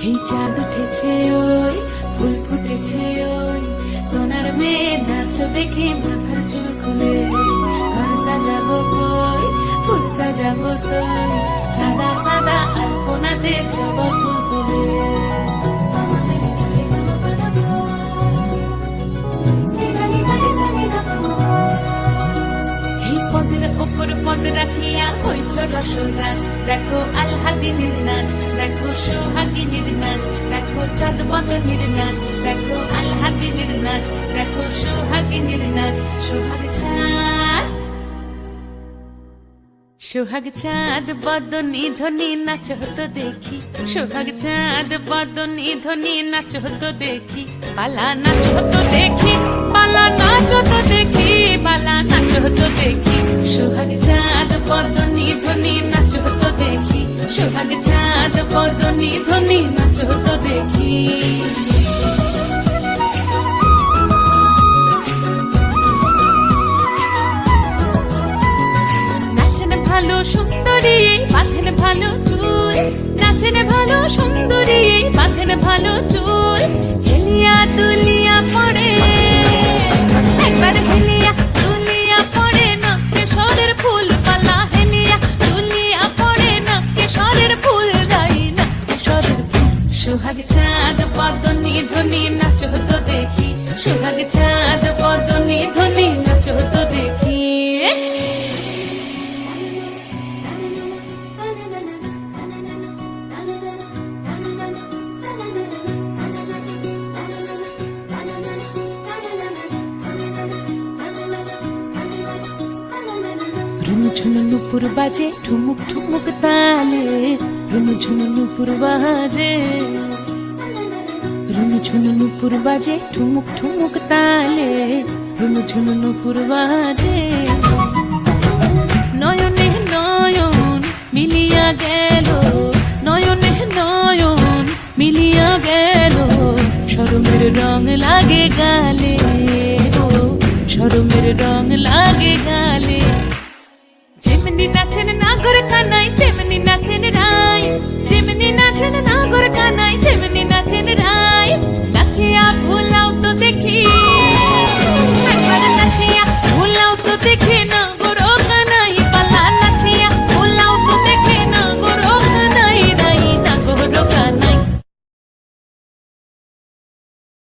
এই চাঁদ উঠেছে ওই, ফুল ফুটেছে ওই, সোনার মেয়ে নাচ দেখে মাথার চুল খুলে। ঘর সাজাবো কই, ফুল সাজাবো সই, সাদা সাদা আলপনাতে জবা ফুল তুলে। এই পদের ওপর পদ রাখিয়া হইছ রসরাজ, দেখো আল্লাদিনের নাচ, দেখো সোহাগিনীর নাচ, দেখো চাঁদ বদনের নাচ, দেখো আল্লাদিনের নাচ, দেখো সোহাগিনীর নাচ। সোহাগ চাঁদ, সোহাগ চাঁদ বদনী ধ্বনি নাচ হতো দেখি, সোহাগ চাঁদ বদনী ধ্বনি নাচ হতো দেখি, পালা নাচ হতো দেখি, পালা নাচ হতো দেখি, পালা নাচ হতো দেখি। সোহাগ চাঁদ বদনী ধ্বনি নাচ হতো দেখি, সোহাগ চাঁদ বদনী ধ্বনি নাচ হতো দেখি। ভালো সুন্দরী বাঁধেন ভালো চুল, নাচেন ভালো সুন্দরী বাঁধেন ভালো চুল, হেলিয়া দুলিয়া পড়ে একবার, হেলিয়া দুলিয়া পড়ে নকে সরের ফুল পালা, হেলিয়া দুলিয়া পড়ে নকে সরের ফুল গাই, নকে সরের ফুল। সোহাগ চাঁদ বদনী ধ্বনি নাচ হতো দেখি, সোহাগ চাঁদ বদনী ধ্বনি নাচ হতো দেখি। ঝুনু নুপুর বাজে ঠুমুক ঠুমুক তালে, রুনু ঝুনু নুপুর বাজে, রুনু ঝুনু নুপুর বাজে ঠুমুক ঠুমুক তালে, রুনু ঝুনু নুপুর বাজে। নয়নে নয়ন মিলিয়া গেল, নয়নে নয়ন মিলিয়া গেল, শরমের রং লাগে গালে, ও শরমের রং লাগে গালে।